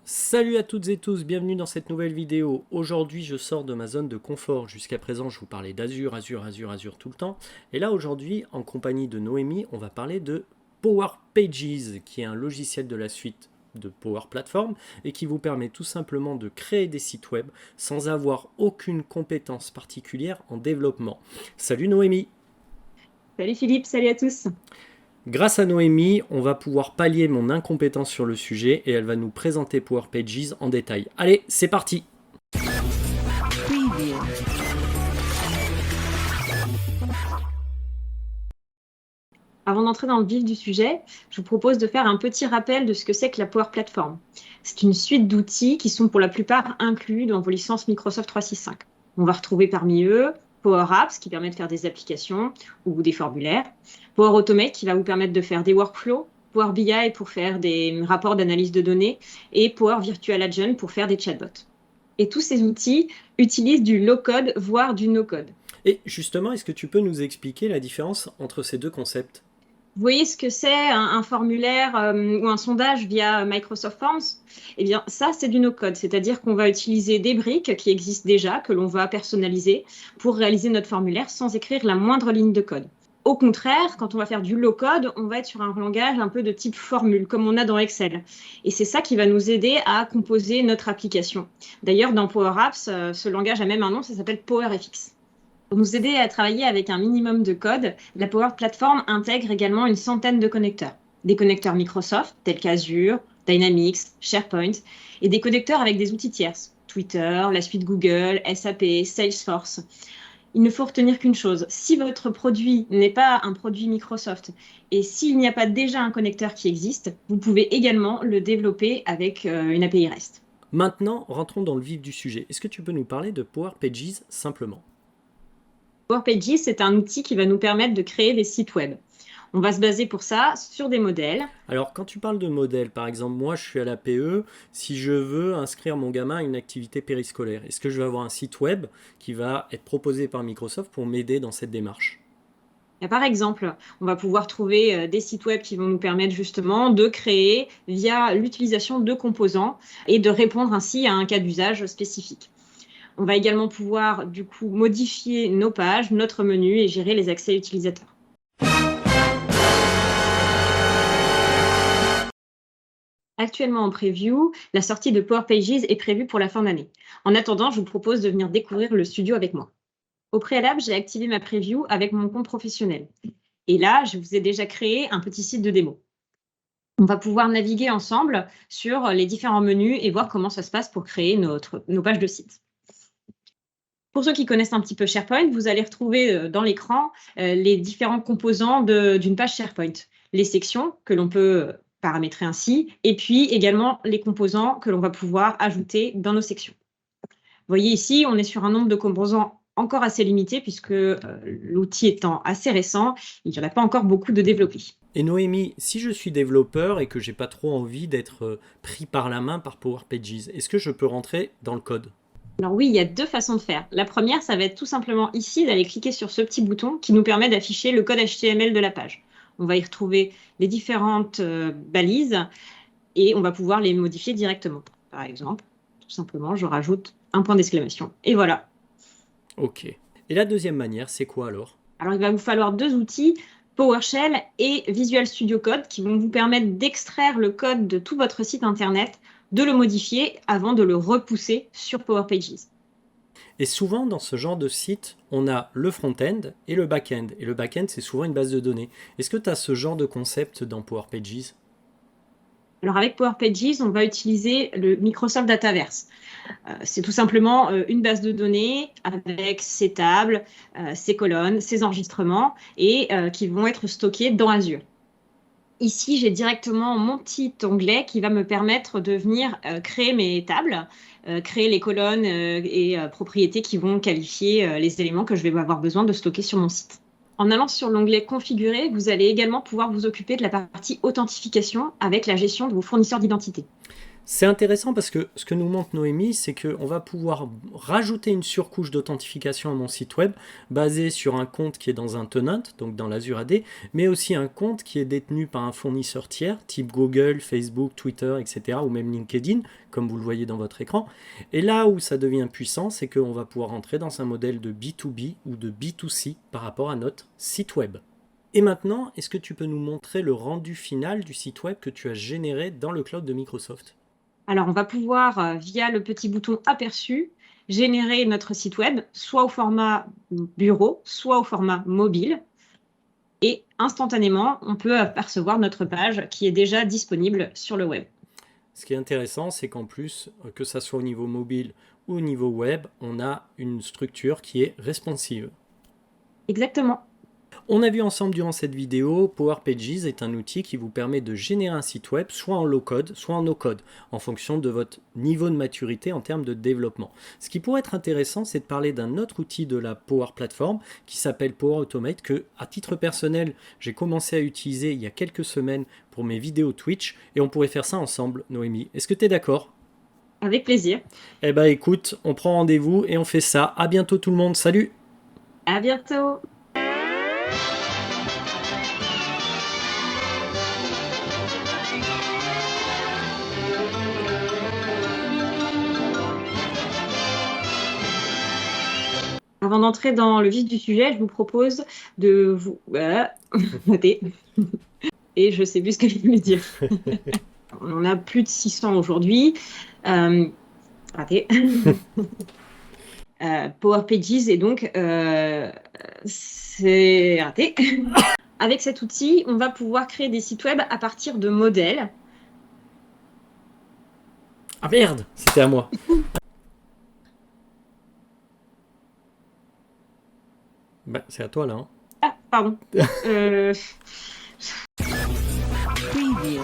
Salut à toutes et tous, bienvenue dans cette nouvelle vidéo. Aujourd'hui, je sors de ma zone de confort. Jusqu'à présent, je vous parlais d'Azure, Azure tout le temps. Et là, aujourd'hui, en compagnie de Noémie, on va parler de Power Pages, qui est un logiciel de la suite de Power Platform et qui vous permet tout simplement de créer des sites web sans avoir aucune compétence particulière en développement. Salut Noémie! Salut Philippe, salut à tous. Grâce à Noémie, on va pouvoir pallier mon incompétence sur le sujet et elle va nous présenter Power Pages en détail. Allez, c'est parti! Preview. Avant d'entrer dans le vif du sujet, je vous propose de faire un petit rappel de ce que c'est que la Power Platform. C'est une suite d'outils qui sont pour la plupart inclus dans vos licences Microsoft 365. On va retrouver parmi eux Power Apps qui permet de faire des applications ou des formulaires, Power Automate qui va vous permettre de faire des workflows, Power BI pour faire des rapports d'analyse de données et Power Virtual Agent pour faire des chatbots. Et tous ces outils utilisent du low-code, voire du no-code. Et justement, est-ce que tu peux nous expliquer la différence entre ces deux concepts? Vous voyez ce que c'est un formulaire ou un sondage via Microsoft Forms? Eh bien, ça, c'est du no-code, c'est-à-dire qu'on va utiliser des briques qui existent déjà, que l'on va personnaliser pour réaliser notre formulaire sans écrire la moindre ligne de code. Au contraire, quand on va faire du low-code, on va être sur un langage un peu de type formule, comme on a dans Excel. Et c'est ça qui va nous aider à composer notre application. D'ailleurs, dans Power Apps, ce langage a même un nom, ça s'appelle PowerFX. Pour nous aider à travailler avec un minimum de code, la Power Platform intègre également une centaine de connecteurs. Des connecteurs Microsoft, tels qu'Azure, Dynamics, SharePoint, et des connecteurs avec des outils tierces, Twitter, la suite Google, SAP, Salesforce. Il ne faut retenir qu'une chose, si votre produit n'est pas un produit Microsoft et s'il n'y a pas déjà un connecteur qui existe, vous pouvez également le développer avec une API REST. Maintenant, rentrons dans le vif du sujet. Est-ce que tu peux nous parler de Power Pages simplement? Power Pages, c'est un outil qui va nous permettre de créer des sites web. On va se baser pour ça sur des modèles. Alors, quand tu parles de modèle, par exemple, moi je suis à la PE, si je veux inscrire mon gamin à une activité périscolaire, est-ce que je vais avoir un site web qui va être proposé par Microsoft pour m'aider dans cette démarche? Et par exemple, on va pouvoir trouver des sites web qui vont nous permettre justement de créer via l'utilisation de composants et de répondre ainsi à un cas d'usage spécifique. On va également pouvoir du coup modifier nos pages, notre menu et gérer les accès utilisateurs. Actuellement en preview, la sortie de Power Pages est prévue pour la fin d'année. En attendant, je vous propose de venir découvrir le studio avec moi. Au préalable, j'ai activé ma preview avec mon compte professionnel. Et là, je vous ai déjà créé un petit site de démo. On va pouvoir naviguer ensemble sur les différents menus et voir comment ça se passe pour créer nos pages de site. Pour ceux qui connaissent un petit peu SharePoint, vous allez retrouver dans l'écran les différents composants d'une page SharePoint. Les sections que l'on peut paramétrer ainsi, et puis également les composants que l'on va pouvoir ajouter dans nos sections. Vous voyez ici, on est sur un nombre de composants encore assez limité puisque l'outil étant assez récent, il n'y en a pas encore beaucoup de développés. Et Noémie, si je suis développeur et que j'ai pas trop envie d'être pris par la main par Power Pages, est-ce que je peux rentrer dans le code? Alors oui, il y a deux façons de faire. La première, ça va être tout simplement ici d'aller cliquer sur ce petit bouton qui nous permet d'afficher le code HTML de la page. On va y retrouver les différentes balises et on va pouvoir les modifier directement. Par exemple, tout simplement, je rajoute un point d'exclamation. Et voilà. Ok. Et la deuxième manière, c'est quoi alors? Alors, il va vous falloir deux outils, PowerShell et Visual Studio Code, qui vont vous permettre d'extraire le code de tout votre site Internet, de le modifier avant de le repousser sur Power Pages. Et souvent, dans ce genre de site, on a le front-end et le back-end. Et le back-end, c'est souvent une base de données. Est-ce que tu as ce genre de concept dans Power Pages? Alors, avec Power Pages, on va utiliser le Microsoft Dataverse. C'est tout simplement une base de données avec ses tables, ses colonnes, ses enregistrements et qui vont être stockés dans Azure. Ici, j'ai directement mon petit onglet qui va me permettre de venir créer mes tables, créer les colonnes et propriétés qui vont qualifier les éléments que je vais avoir besoin de stocker sur mon site. En allant sur l'onglet Configurer, vous allez également pouvoir vous occuper de la partie authentification avec la gestion de vos fournisseurs d'identité. C'est intéressant parce que ce que nous montre Noémie, c'est qu'on va pouvoir rajouter une surcouche d'authentification à mon site web basée sur un compte qui est dans un tenant, donc dans l'Azure AD, mais aussi un compte qui est détenu par un fournisseur tiers, type Google, Facebook, Twitter, etc., ou même LinkedIn, comme vous le voyez dans votre écran. Et là où ça devient puissant, c'est qu'on va pouvoir entrer dans un modèle de B2B ou de B2C par rapport à notre site web. Et maintenant, est-ce que tu peux nous montrer le rendu final du site web que tu as généré dans le cloud de Microsoft ? Alors, on va pouvoir, via le petit bouton aperçu, générer notre site web, soit au format bureau, soit au format mobile. Et instantanément, on peut apercevoir notre page qui est déjà disponible sur le web. Ce qui est intéressant, c'est qu'en plus, que ça soit au niveau mobile ou au niveau web, on a une structure qui est responsive. Exactement. On a vu ensemble durant cette vidéo, Power Pages est un outil qui vous permet de générer un site web soit en low-code, soit en no-code, en fonction de votre niveau de maturité en termes de développement. Ce qui pourrait être intéressant, c'est de parler d'un autre outil de la Power Platform qui s'appelle Power Automate, que à titre personnel, j'ai commencé à utiliser il y a quelques semaines pour mes vidéos Twitch, et on pourrait faire ça ensemble, Noémie. Est-ce que tu es d'accord ? Avec plaisir. Eh ben écoute, on prend rendez-vous et on fait ça. À bientôt tout le monde, salut ! À bientôt. Avant d'entrer dans le vif du sujet, je vous propose de vous noter. Et je sais plus ce que je voulais dire. On a plus de 600 aujourd'hui. Raté. Power Pages et donc c'est raté. Avec cet outil, on va pouvoir créer des sites web à partir de modèles. Ah merde, c'était à moi. Bah, c'est à toi là. Hein. Ah, pardon. Preview.